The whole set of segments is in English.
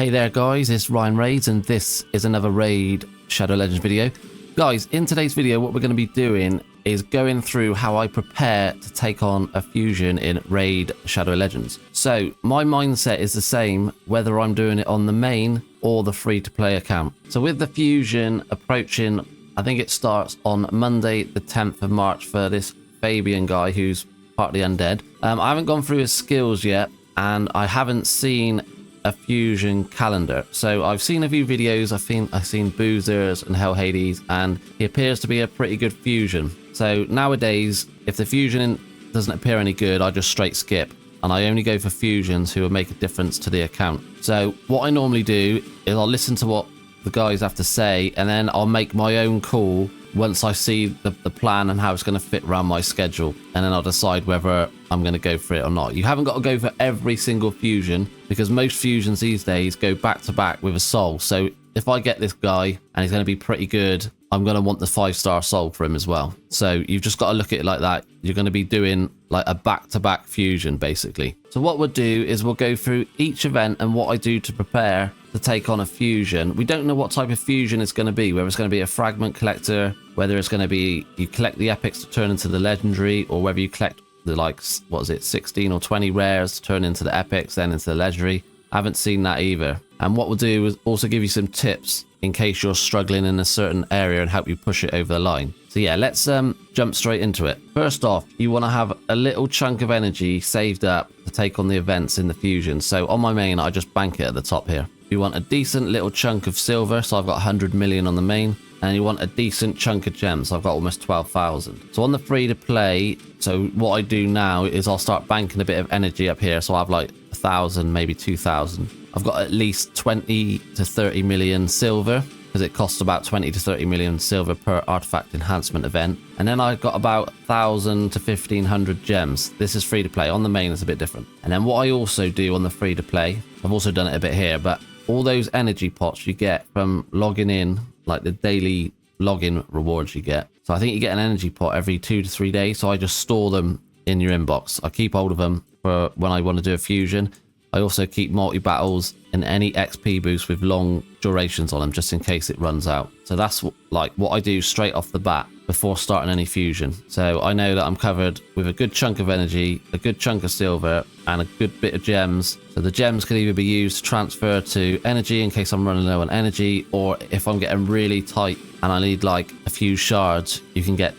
Hey there guys, it's Ryan Raids and this is another Raid Shadow Legends video. Guys, in today's video what we're going to be doing is going through how I prepare to take on a fusion in Raid Shadow Legends. So my mindset is the same whether I'm doing it on the main or the free-to-play account. So with the fusion approaching, I think it starts on Monday the 10th of March for this Fabian guy who's partly undead. I haven't gone through his skills yet and I haven't seen a fusion calendar. So I've seen a few videos, I've seen Boozers and Hell Hades, and he appears to be a pretty good fusion. So nowadays, if the fusion doesn't appear any good, I just straight skip. And I only go for fusions who will make a difference to the account. So what I normally do is I'll listen to what the guys have to say, and then I'll make my own call once I see the plan and how it's going to fit around my schedule, and then I'll decide whether I'm going to go for it or not. You haven't got to go for every single fusion because most fusions these days go back to back with a soul. So if I get this guy and he's going to be pretty good, I'm going to want the 5-star soul for him as well. So you've just got to look at it like that. You're going to be doing like a back-to-back fusion basically. So what we'll do is we'll go through each event and what I do to prepare to take on a fusion. We don't know what type of fusion it's going to be, whether it's going to be a fragment collector, whether it's going to be you collect the epics to turn into the legendary, or whether you collect the like, what is it, 16 or 20 rares to turn into the epics, then into the legendary. I haven't seen that either. And what we'll do is also give you some tips in case you're struggling in a certain area and help you push it over the line. So yeah, let's jump straight into it. First off, you want to have a little chunk of energy saved up to take on the events in the fusion. So on my main, I just bank it at the top here. You want a decent little chunk of silver, so I've got 100 million on the main, and you want a decent chunk of gems, so I've got almost 12,000. So on the free to play, so what I do now is I'll start banking a bit of energy up here, so I have like 1,000, maybe 2,000. I've got at least 20 to 30 million silver, because it costs about 20 to 30 million silver per artifact enhancement event. And then I've got about 1,000 to 1,500 gems. This is free to play. On the main, it's a bit different. And then what I also do on the free to play, I've also done it a bit here, but all those energy pots you get from logging in, like the daily login rewards you get. So I think you get an energy pot every 2 to 3 days. So I just store them in your inbox. I keep hold of them for when I want to do a fusion. I also keep multi-battles and any XP boost with long durations on them just in case it runs out. So that's what I do straight off the bat before starting any fusion. So I know that I'm covered with a good chunk of energy, a good chunk of silver, and a good bit of gems. So the gems can either be used to transfer to energy in case I'm running low on energy, or if I'm getting really tight and I need like a few shards, you can get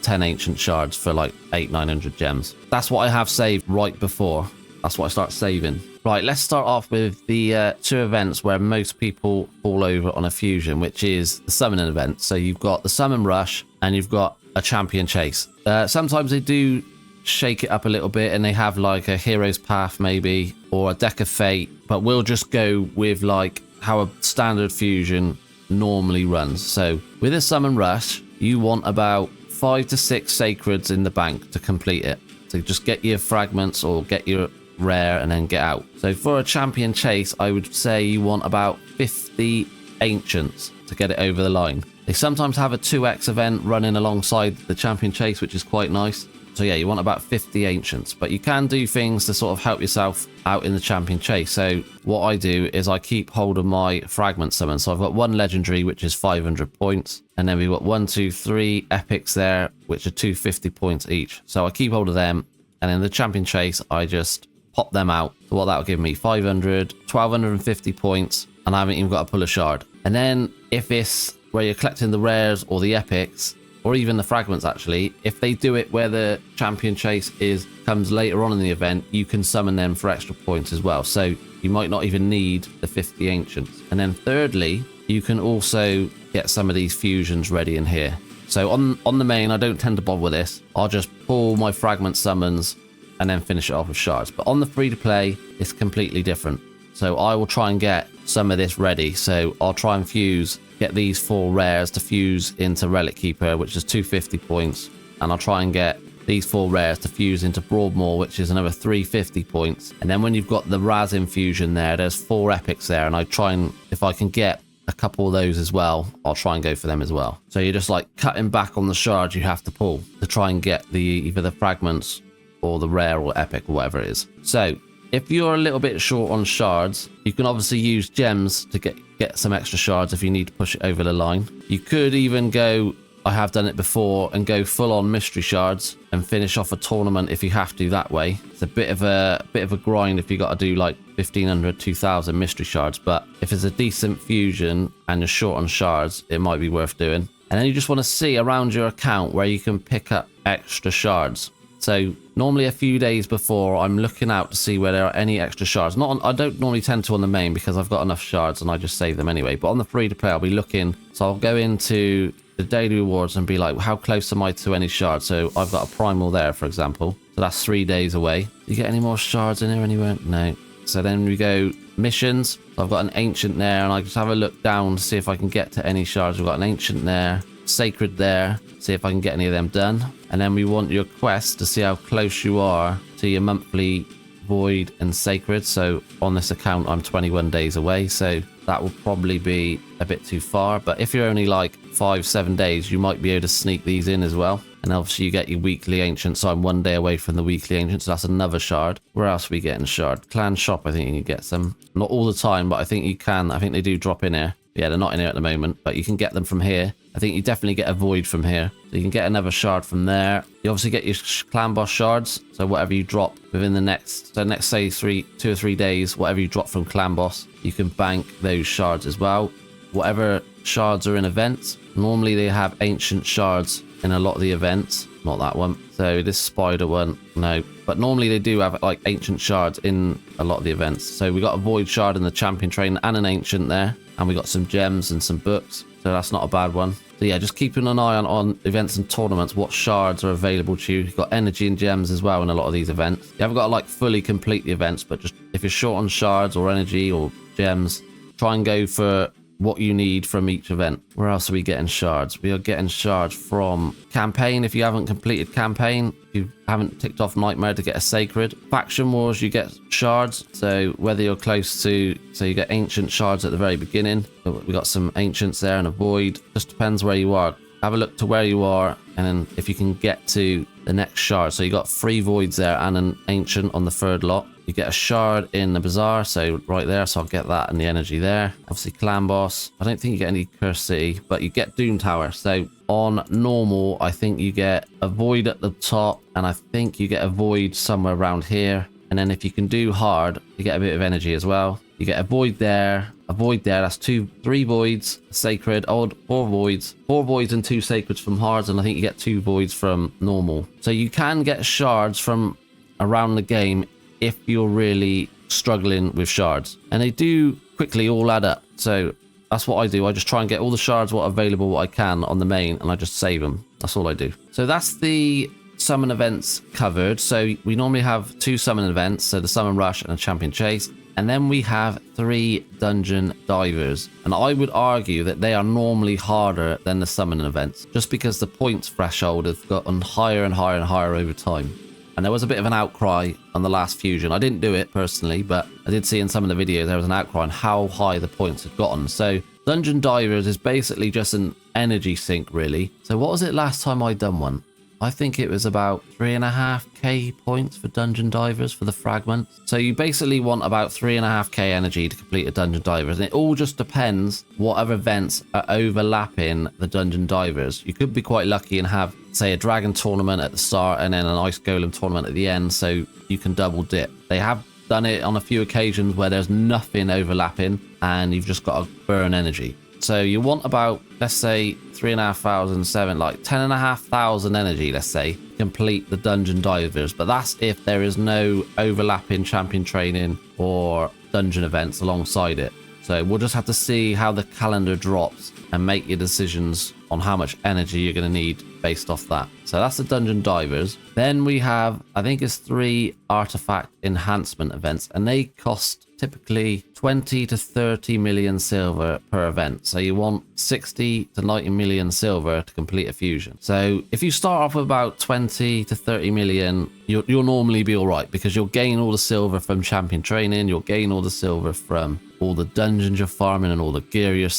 10 ancient shards for like 800-900 gems. That's what I have saved right before. That's what I start saving. Right, let's start off with the 2 events where most people fall over on a fusion, which is the summoning event. So you've got the summon rush and you've got a champion chase. Sometimes they do shake it up a little bit and they have like a hero's path maybe, or a deck of fate, but we'll just go with like how a standard fusion normally runs. So with a summon rush, you want about 5 to 6 sacreds in the bank to complete it. So just get your fragments or get your rare and then get out. So for a champion chase, I would say you want about 50 ancients to get it over the line. They sometimes have a 2x event running alongside the champion chase, which is quite nice. So yeah, you want about 50 ancients, but you can do things to sort of help yourself out in the champion chase. So what I do is I keep hold of my fragment summon. So I've got 1 legendary, which is 500 points. And then we've got 1, 2, 3 epics there, which are 250 points each. So I keep hold of them. And in the champion chase, I just pop them out. So what that will give me, 500, 1,250 points, and I haven't even got to pull a shard. And then if it's where you're collecting the rares or the epics, or even the fragments actually, if they do it where the champion chase comes later on in the event, you can summon them for extra points as well. So you might not even need the 50 ancients. And then thirdly, you can also get some of these fusions ready in here. So on the main, I don't tend to bother with this. I'll just pull my fragment summons and then finish it off with shards. But on the free to play, it's completely different. So I will try and get some of this ready. So I'll try and get these 4 rares to fuse into Relic Keeper, which is 250 points. And I'll try and get these 4 rares to fuse into Broadmoor, which is another 350 points. And then when you've got the Raz infusion there's 4 epics there. And I try and, if I can get a couple of those as well, I'll try and go for them as well. So you're just like cutting back on the shards you have to pull to try and get either the fragments or the rare or epic or whatever it is. So if you're a little bit short on shards, you can obviously use gems to get some extra shards if you need to push it over the line. You could even go, I have done it before, and go full on mystery shards and finish off a tournament if you have to that way. It's a bit of a grind if you got to do like 1500, 2000 mystery shards, but if it's a decent fusion and you're short on shards, it might be worth doing. And then you just want to see around your account where you can pick up extra shards. So normally a few days before, I'm looking out to see where there are any extra shards. I don't normally tend to on the main because I've got enough shards and I just save them anyway. But on the free to play, I'll be looking. So I'll go into the daily rewards and be like, how close am I to any shards? So I've got a primal there, for example. So that's 3 days away. Do you get any more shards in here anywhere? No. So then we go missions. So I've got an ancient there, and I just have a look down to see if I can get to any shards. We've got an ancient there, sacred there, see if I can get any of them done. And then we want your quest to see how close you are to your monthly void and sacred. So on this account, I'm 21 days away, so that will probably be a bit too far. But if you're only like 5-7 days, you might be able to sneak these in as well. And obviously you get your weekly ancient, so I'm 1 day away from the weekly ancient, so that's another shard. Where else are we getting shard? Clan shop, I think you can get some. Not all the time, but I think you can. I think they do drop in here. Yeah, they're not in here at the moment, but you can get them from here. I think you definitely get a void from here. So you can get another shard from there. You obviously get your clan boss shards. So whatever you drop within the next, so next say 2 or 3 days, whatever you drop from clan boss, you can bank those shards as well. Whatever shards are in events, normally they have ancient shards in a lot of the events. Not that one. So this spider one, no. But normally they do have like ancient shards in a lot of the events. So we got a void shard in the champion train and an ancient there. And we got some gems and some books. So that's not a bad one. So yeah, just keeping an eye on events and tournaments, what shards are available to you. You've got energy and gems as well in a lot of these events. You haven't got to like fully complete the events, but just if you're short on shards or energy or gems, try and go for what you need from each event. Where else are we getting shards? We are getting shards from campaign. If you haven't completed campaign, you haven't ticked off nightmare to get a sacred. Faction wars, you get shards. So whether you're close to, so you get ancient shards at the very beginning. We got some ancients there and a void. Just depends where you are. Have a look to where you are, and then if you can get to the next shard. So you got 3 voids there and an ancient on the 3rd lot. You get a shard in the bazaar, so right there, so I'll get that and the energy there. Obviously clan boss, I don't think you get any curse city, but you get doom tower. So on normal, I think you get a void at the top, and I think you get a void somewhere around here. And then if you can do hard, you get a bit of energy as well. You get a void there, that's 3 voids, sacred, 4 voids and 2 sacreds from hards, and I think you get 2 voids from normal. So you can get shards from around the game if you're really struggling with shards, and they do quickly all add up. So that's what I do. I just try and get all the shards what available what I can on the main, and I just save them. That's all I do. So that's the summon events covered. So we normally have 2 summon events, so the summon rush and a champion chase, and then we have 3 dungeon divers, and I would argue that they are normally harder than the summon events, just because the points threshold has gotten higher and higher and higher over time. And there was a bit of an outcry on the last fusion. I didn't do it personally, but I did see in some of the videos there was an outcry on how high the points had gotten. So Dungeon Divers is basically just an energy sink, really. So what was it last time I done one? I think it was about 3.5k points for Dungeon Divers for the fragment. So you basically want about 3.5k energy to complete a Dungeon Divers. And it all just depends what other events are overlapping the Dungeon Divers. You could be quite lucky and have, say, a Dragon tournament at the start and then an Ice Golem tournament at the end, so you can double dip. They have done it on a few occasions where there's nothing overlapping and you've just got to burn energy. So you want about, let's say, 3,500, like 10,500 energy, let's say, complete the Dungeon Divers. But that's if there is no overlapping champion training or dungeon events alongside it. So we'll just have to see how the calendar drops and make your decisions on how much energy you're going to need based off that. So that's the Dungeon Divers. Then we have, I think it's 3 artifact enhancement events, and they cost typically 20 to 30 million silver per event. So you want 60 to 90 million silver to complete a fusion. So if you start off with about 20 to 30 million, you'll normally be all right, because you'll gain all the silver from champion training, you'll gain all the silver from all the dungeons you're farming and all the gear you're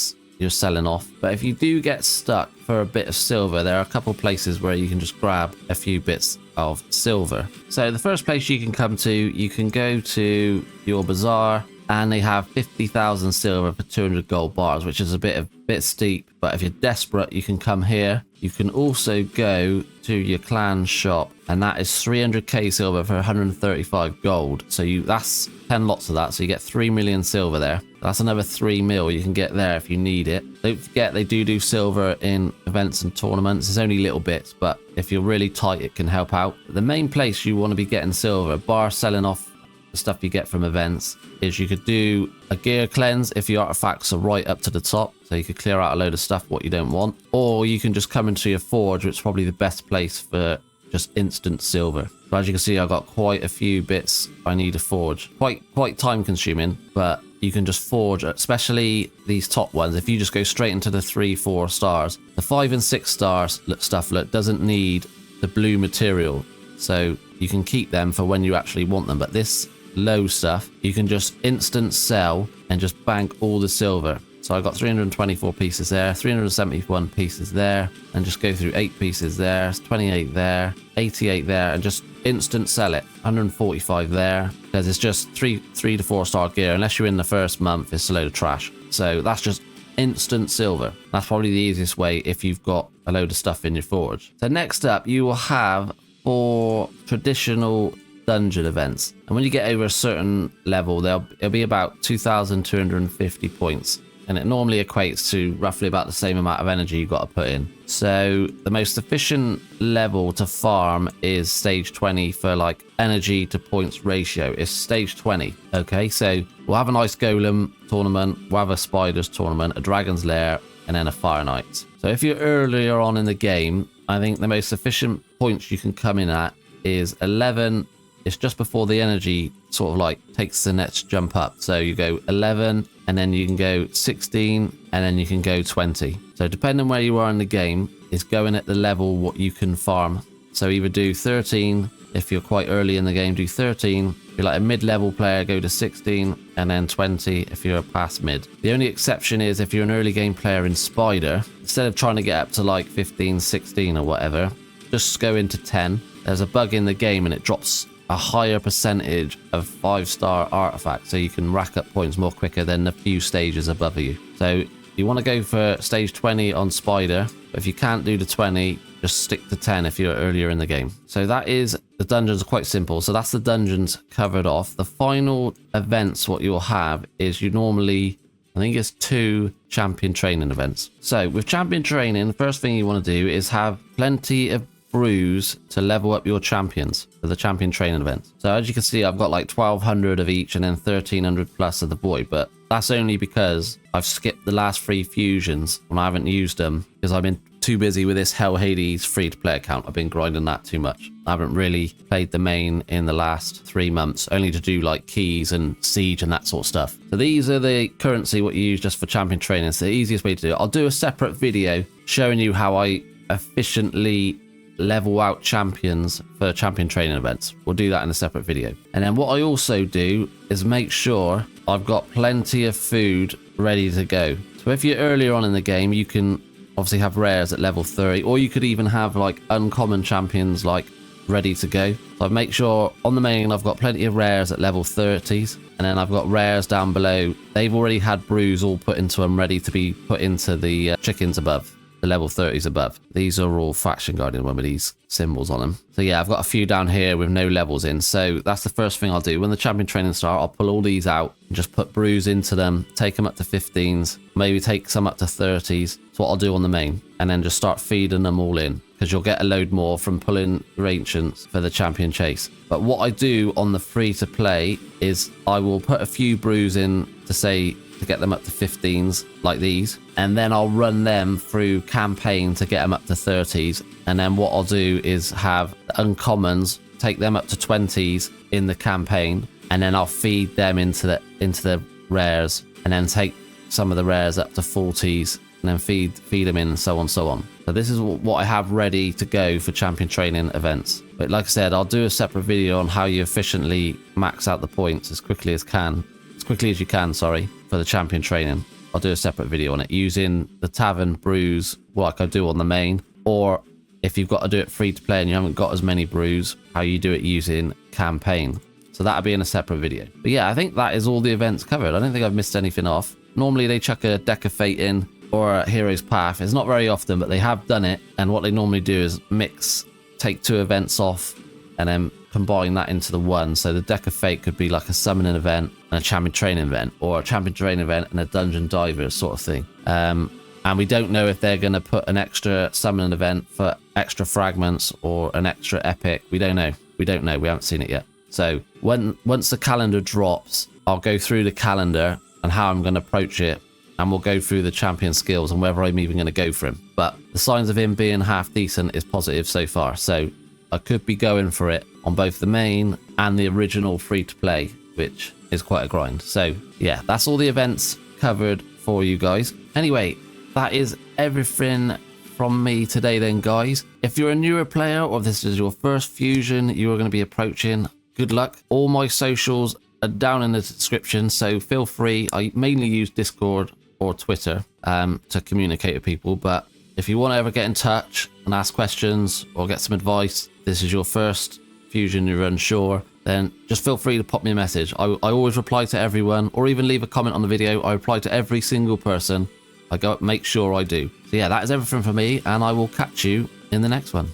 selling off. But if you do get stuck for a bit of silver, there are a couple places where you can just grab a few bits of silver. So the first place you can come to, you can go to your bazaar, and they have 50,000 silver for 200 gold bars, which is a bit steep. But if you're desperate, you can come here. You can also go to your clan shop, and that is 300k silver for 135 gold. So that's 10 lots of that. So you get 3 million silver there. That's another 3 mil you can get there if you need it. Don't forget they do silver in events and tournaments. It's only little bits, but if you're really tight, it can help out. The main place you want to be getting silver, bar selling off the stuff you get from events, is you could do a gear cleanse if your artifacts are right up to the top, so you could clear out a load of stuff what you don't want, or you can just come into your forge, which is probably the best place for just instant silver. So as you can see, I've got quite a few bits I need to forge. Quite time consuming, but you can just forge, especially these top ones. If you just go straight into the 3-4 stars, the 5 and 6 stars stuff doesn't need the blue material, so you can keep them for when you actually want them. But this low stuff, you can just instant sell and just bank all the silver. So I got 324 pieces there, 371 pieces there, and just go through 8 pieces there, 28 there, 88 there, and just instant sell it. 145 there, because it's just 3 to 4 star gear. Unless you're in the first month, it's a load of trash. So that's just instant silver. That's probably the easiest way if you've got a load of stuff in your forge. So next up, you will have 4 traditional dungeon events, and when you get over a certain level, it'll be about 2,250 points, and it normally equates to roughly about the same amount of energy you've got to put in. So the most efficient level to farm is stage 20 for like energy to points ratio. It's stage 20. Okay, so we'll have an ice golem tournament, we'll have a spiders tournament, a dragon's lair, and then a fire knight. So if you're earlier on in the game, I think the most efficient points you can come in at is 11. It's just before the energy sort of like takes the next jump up. So you go 11, and then you can go 16, and then you can go 20. So depending where you are in the game, is going at the level what you can farm. So either do 13 if you're quite early in the game, do 13. If you're like a mid-level player, go to 16, and then 20 if you're a past mid. The only exception is if you're an early game player in Spider, instead of trying to get up to like 15, 16 or whatever, just go into 10. There's a bug in the game and it drops a higher percentage of 5-star artifacts, so you can rack up points more quicker than the few stages above you. So you want to go for stage 20 on Spider, but if you can't do the 20, just stick to 10 if you're earlier in the game. So that is, the dungeons are quite simple. So that's the dungeons covered off. The final events, what you'll have is you normally, I think it's 2 champion training events. So with champion training, the first thing you want to do is have plenty of brews to level up your champions for the champion training event. So as you can see, I've got like 1,200 of each and then 1,300 plus of the void, but that's only because I've skipped the last 3 fusions and I haven't used them because I've been too busy with this Hell Hades free-to-play account. I've been grinding that too much. I haven't really played the main in the last 3 months, only to do like keys and siege and that sort of stuff. So these are the currency what you use just for champion training. It's the easiest way to do it. I'll do a separate video showing you how I efficiently level out champions for champion training events. We'll do that in a separate video. And then what I also do is make sure I've got plenty of food ready to go. So if you're earlier on in the game, you can obviously have rares at level 30, or you could even have like uncommon champions like ready to go. So I make sure on the main I've got plenty of rares at level 30s, and then I've got rares down below. They've already had brews all put into them, ready to be put into the chickens above. The level 30s above. These are all faction guardian with these symbols on them. So yeah, I've got a few down here with no levels in. So that's the first thing I'll do. When the champion training starts, I'll pull all these out and just put brews into them, take them up to 15s, maybe take some up to 30s. That's what I'll do on the main. And then just start feeding them all in, because you'll get a load more from pulling your ancients for the champion chase. But what I do on the free to play is I will put a few brews in to say, to get them up to 15s like these, and then I'll run them through campaign to get them up to 30s. And then what I'll do is have uncommons, take them up to 20s in the campaign, and then I'll feed them into the rares, and then take some of the rares up to 40s, and then feed them in, and so on. So this is what I have ready to go for champion training events. But like I said, I'll do a separate video on how you efficiently max out the points as quickly as you can, sorry, for the champion training. I'll do a separate video on it using the tavern brews like I do on the main, or if you've got to do it free to play and you haven't got as many brews, how you do it using campaign. So that'll be in a separate video. But yeah, I think that is all the events covered. I don't think I've missed anything off. Normally they chuck a deck of fate in or a hero's path. It's not very often, but they have done it. And what they normally do is take 2 events off and then combine that into the one. So the deck of fate could be like a summoning event and a champion training event, or a champion training event and a dungeon diver sort of thing. And we don't know if they're going to put an extra summoning event for extra fragments or an extra epic. We don't know. We haven't seen it yet. So once the calendar drops, I'll go through the calendar and how I'm going to approach it, and we'll go through the champion skills and whether I'm even going to go for him. But the signs of him being half decent is positive so far. So I could be going for it on both the main and the original free-to-play, which is quite a grind. So yeah, that's all the events covered for you guys. Anyway, that is everything from me today then, guys. If you're a newer player or if this is your first fusion you are going to be approaching, good luck. All my socials are down in the description, so feel free. I mainly use Discord or Twitter to communicate with people, but if you want to ever get in touch and ask questions or get some advice, this is your first fusion, you're unsure, then just feel free to pop me a message. I always reply to everyone, or even leave a comment on the video. I reply to every single person. I make sure I do. So yeah, that is everything for me, and I will catch you in the next one.